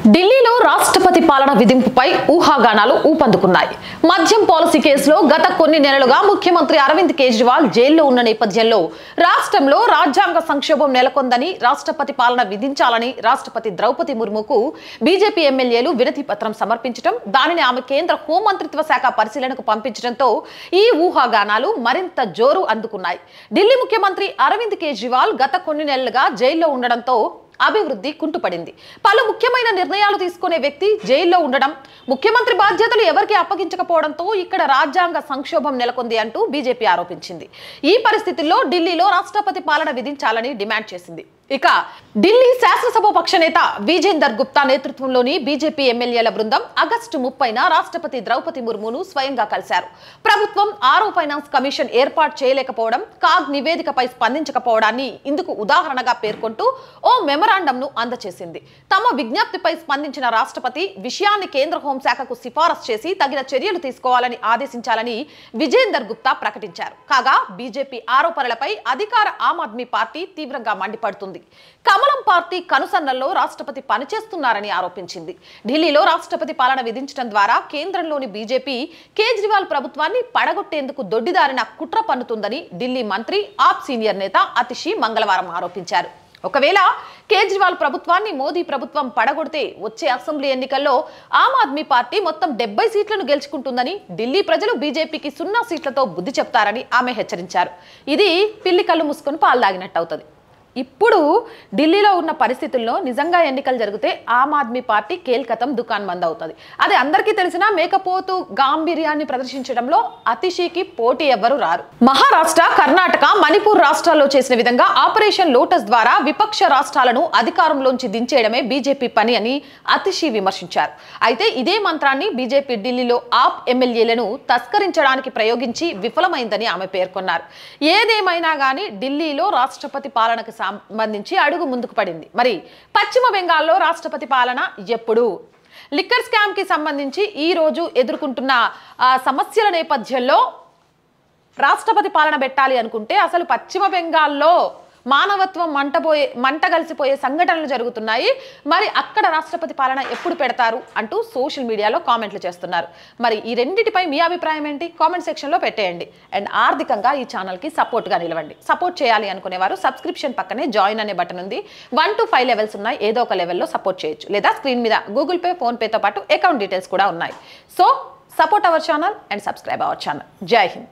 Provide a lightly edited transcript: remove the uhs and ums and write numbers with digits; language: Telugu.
ఢిల్లీలో రాష్ట్రపతి పాలన విధింపుపై ఊహాగానాలు ఊపందుకున్నాయి. మద్యం పాలసీ కేసులో గత కొన్ని నెలలుగా ముఖ్యమంత్రి అరవింద్ కేజ్రీవాల్ జైల్లో ఉన్న నేపథ్యంలో రాష్ట్రంలో రాజ్యాంగ సంక్షోభం నెలకొందని, రాష్ట్రపతి పాలన విధించాలని రాష్ట్రపతి ద్రౌపది ముర్ముకు బీజేపీ ఎమ్మెల్యేలు వినతి పత్రం సమర్పించడం, దానిని ఆమె కేంద్ర హోంమంత్రిత్వ శాఖ పరిశీలనకు పంపించడంతో ఈ ఊహాగానాలు మరింత జోరు అందుకున్నాయి. ఢిల్లీ ముఖ్యమంత్రి అరవింద్ కేజ్రీవాల్ గత కొన్ని నెలలుగా జైల్లో ఉండడంతో అభివృద్ధి కుంటుపడింది. పలు ముఖ్యమైన నిర్ణయాలు తీసుకునే వ్యక్తి జైల్లో ఉండడం, ముఖ్యమంత్రి బాధ్యతలు ఎవరికి అప్పగించకపోవడంతో ఇక్కడ రాజ్యాంగ సంక్షోభం నెలకొంది అంటూ బీజేపీ ఆరోపించింది. ఈ పరిస్థితుల్లో ఢిల్లీలో రాష్ట్రపతి పాలన విధించాలని డిమాండ్ చేసింది. ఇక ఢిల్లీ శాసనసభ పక్ష నేత విజేందర్ గుప్తా నేతృత్వంలోని బీజేపీ ఎమ్మెల్యేల బృందం ఆగస్టు 30న రాష్ట్రపతి ద్రౌపది ముర్మును స్వయంగా కలిశారు. ప్రభుత్వం ఆరో ఫైనాన్స్ కమిషన్ ఏర్పాటు చేయలేకపోవడం, కాగ్ నివేదికపై స్పందించకపోవడాన్ని ఇందుకు ఉదాహరణగా పేర్కొంటూ ఓ మెమరాండంను అందజేసింది. తమ విజ్ఞప్తిపై స్పందించిన రాష్ట్రపతి విషయాన్ని కేంద్ర హోంశాఖకు సిఫారసు చేసి తగిన చర్యలు తీసుకోవాలని ఆదేశించాలని విజేందర్ గుప్తా ప్రకటించారు. కాగా బీజేపీ ఆరోపణలపై అధికార ఆమ్ ఆద్మీ పార్టీ తీవ్రంగా మండిపడుతుంది. కమలం పార్టీ కనుసన్నల్లో రాష్ట్రపతి పనిచేస్తున్నారని ఆరోపించింది. ఢిల్లీలో రాష్ట్రపతి పాలన విధించడం ద్వారా కేంద్రంలోని బీజేపీ కేజ్రీవాల్ ప్రభుత్వాన్ని పడగొట్టేందుకు దొడ్డిదారిన కుట్ర పన్నుతుందని ఢిల్లీ మంత్రి ఆప్ సీనియర్ నేత అతిషి మంగళవారం ఆరోపించారు. ఒకవేళ కేజ్రీవాల్ ప్రభుత్వాన్ని మోదీ ప్రభుత్వం పడగొడితే వచ్చే అసెంబ్లీ ఎన్నికల్లో ఆమ్ ఆద్మీ పార్టీ మొత్తం 70 సీట్లను గెలుచుకుంటుందని, ఢిల్లీ ప్రజలు బీజేపీకి 0 సీట్లతో బుద్ధి చెప్తారని ఆమె హెచ్చరించారు. ఇది పిల్లి కళ్ళు మూసుకొని పాలు తాగినట్టు అవుతుంది. ఇప్పుడు ఢిల్లీలో ఉన్న పరిస్థితుల్లో నిజంగా ఎన్నికలు జరిగితే ఆమ్ ఆద్మీ పార్టీ కేల్కతం దుకాన్ బంద్ అవుతుంది. అది అందరికీ తెలిసిన మేకపోతు గాంభీర్యాన్ని ప్రదర్శించడంలో అతిశీకి పోటీ ఎవ్వరూ రారు. మహారాష్ట్ర, కర్ణాటక, మణిపూర్ రాష్ట్రాల్లో చేసిన విధంగా ఆపరేషన్ లోటస్ ద్వారా విపక్ష రాష్ట్రాలను అధికారంలోంచి దించేయడమే బీజేపీ పని అని అతిశీ విమర్శించారు. అయితే ఇదే మంత్రాన్ని బీజేపీ ఢిల్లీలో ఆప్ ఎమ్మెల్యేలను తస్కరించడానికి ప్రయోగించి విఫలమైందని ఆమె పేర్కొన్నారు. ఏదేమైనా కానీ ఢిల్లీలో రాష్ట్రపతి పాలనకు సంబంధించి అడుగు ముందుకు పడింది. మరి పశ్చిమ బెంగాల్లో రాష్ట్రపతి పాలన ఎప్పుడు? లిక్కర్ స్కామ్ కి సంబంధించి ఈ రోజు ఎదుర్కొంటున్న సమస్యల నేపథ్యంలో రాష్ట్రపతి పాలన పెట్టాలి అనుకుంటే అసలు పశ్చిమ బెంగాల్లో మానవత్వం మంటగలిసిపోయే సంఘటనలు జరుగుతున్నాయి. మరి అక్కడ రాష్ట్రపతి పాలన ఎప్పుడు పెడతారు అంటూ సోషల్ మీడియాలో కామెంట్లు చేస్తున్నారు. మరి ఈ రెండింటిపై మీ అభిప్రాయం ఏంటి? కామెంట్ సెక్షన్లో పెట్టేయండి. అండ్ ఆర్థికంగా ఈ ఛానల్కి సపోర్ట్గా నిలవండి. సపోర్ట్ చేయాలి అనుకునేవారు సబ్స్క్రిప్షన్ పక్కనే జాయిన్ అనే బటన్ ఉంది. 1 to 5 లెవెల్స్ ఉన్నాయి. ఏదో ఒక లెవెల్లో సపోర్ట్ చేయొచ్చు. లేదా స్క్రీన్ మీద గూగుల్ పే, ఫోన్పేతో పాటు అకౌంట్ డీటెయిల్స్ కూడా ఉన్నాయి. So support our channel and subscribe our channel. జై హింద్.